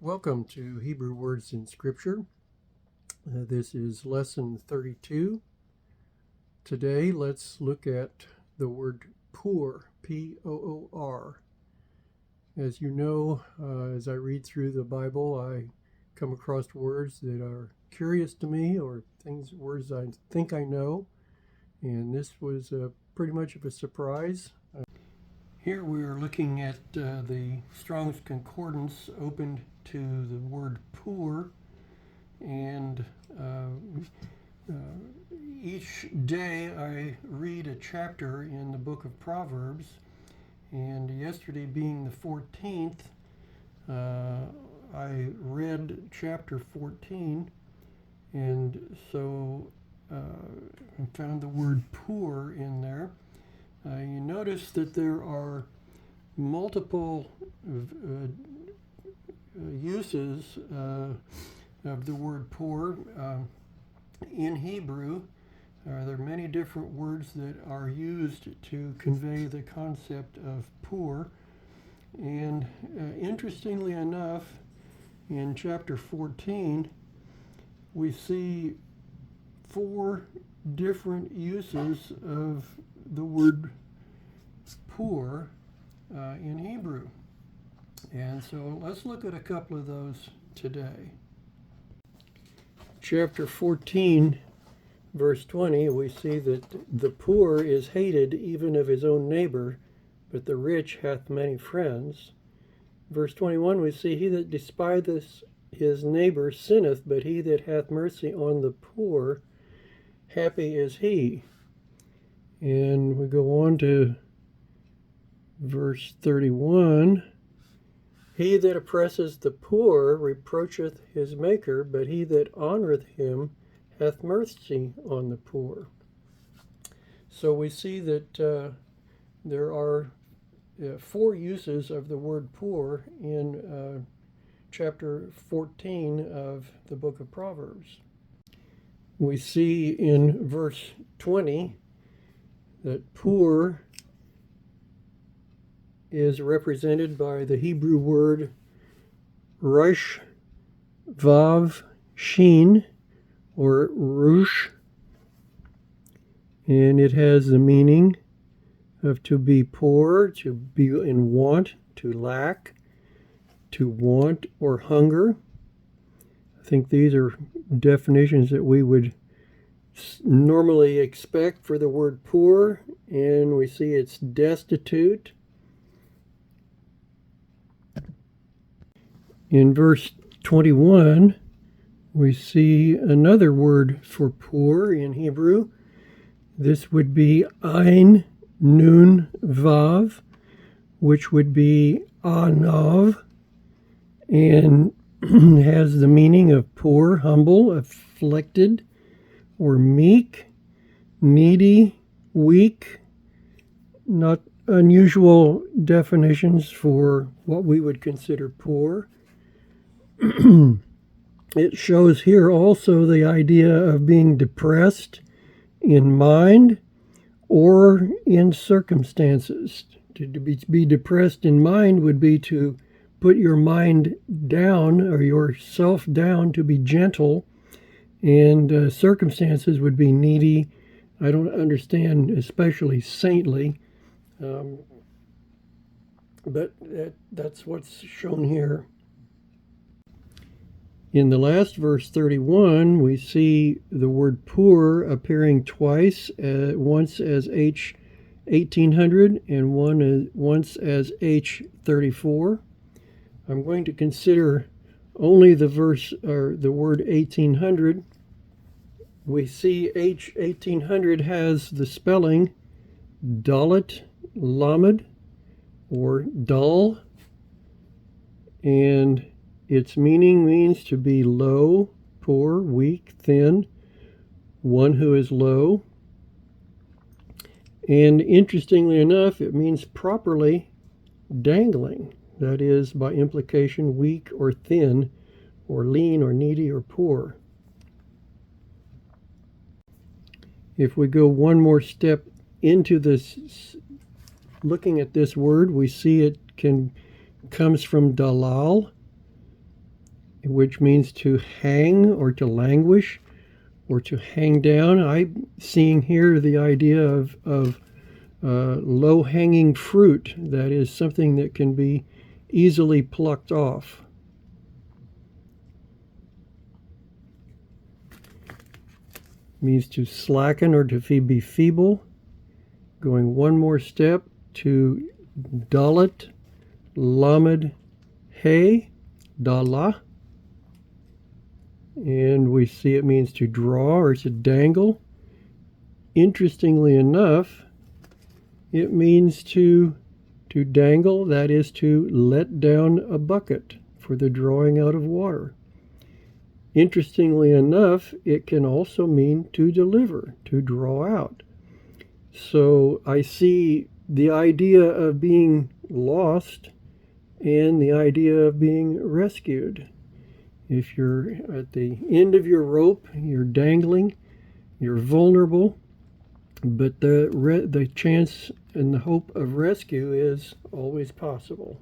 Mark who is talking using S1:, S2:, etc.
S1: Welcome to Hebrew Words in Scripture. This is lesson 32. Today, let's look at the word poor, P-O-O-R. As you know, as I read through the Bible, I come across words that are curious to me, or words I think I know, and this was pretty much of a surprise. Here we are looking at the Strong's Concordance opened to the word poor, and each day I read a chapter in the book of Proverbs, and yesterday being the 14th, I read chapter 14, and so I found the word poor in there. You notice that there are multiple uses of the word poor. In Hebrew, there are many different words that are used to convey the concept of poor. And interestingly enough, in chapter 14, we see 4 different uses of the word poor in Hebrew. And so let's look at a couple of those today. Chapter 14, verse 20, we see that the poor is hated even of his own neighbor, but the rich hath many friends. Verse 21, we see, he that despiseth his neighbor sinneth, but he that hath mercy on the poor, happy is he. And we go on to verse 31. He that oppresseth the poor reproacheth his maker, but he that honoreth him hath mercy on the poor. So we see that there are 4 uses of the word poor in chapter 14 of the book of Proverbs. We see in verse 20 that poor is represented by the Hebrew word resh vav shin, or rush, and it has the meaning of to be poor, to be in want, to lack, to want or hunger. I think these are definitions that we would normally expect for the word poor, and we see it's destitute. In verse 21, we see another word for poor in Hebrew. This would be ein nun vav, which would be anav, and has the meaning of poor, humble, afflicted, or meek, needy, weak. Not unusual definitions for what we would consider poor. It shows here also the idea of being depressed in mind or in circumstances. To be depressed in mind would be to put your mind down or yourself down, to be gentle, and circumstances would be needy. I don't understand especially saintly, but that's what's shown here. In the last verse 31, we see the word poor appearing twice, once as H 1800 and once as H 34. I'm going to consider only the verse or the word 1800. We see H 1800 has the spelling Dalet Lamed, or dull, and its meaning means to be low, poor, weak, thin, one who is low. And interestingly enough, it means properly dangling. That is, by implication, weak or thin, or lean or needy or poor. If we go one more step into this, looking at this word, we see it comes from dalal, which means to hang or to languish or to hang down. I'm seeing here the idea of low-hanging fruit, that is something that can be easily plucked off. Means to slacken or to be feeble. Going one more step to dalet, lamed, hey, dala. And we see it means to draw or to dangle. Interestingly enough, it means to dangle, that is to let down a bucket for the drawing out of water. Interestingly enough, it can also mean to deliver, to draw out. So I see the idea of being lost and the idea of being rescued. If you're at the end of your rope, you're dangling, you're vulnerable, but the chance and the hope of rescue is always possible.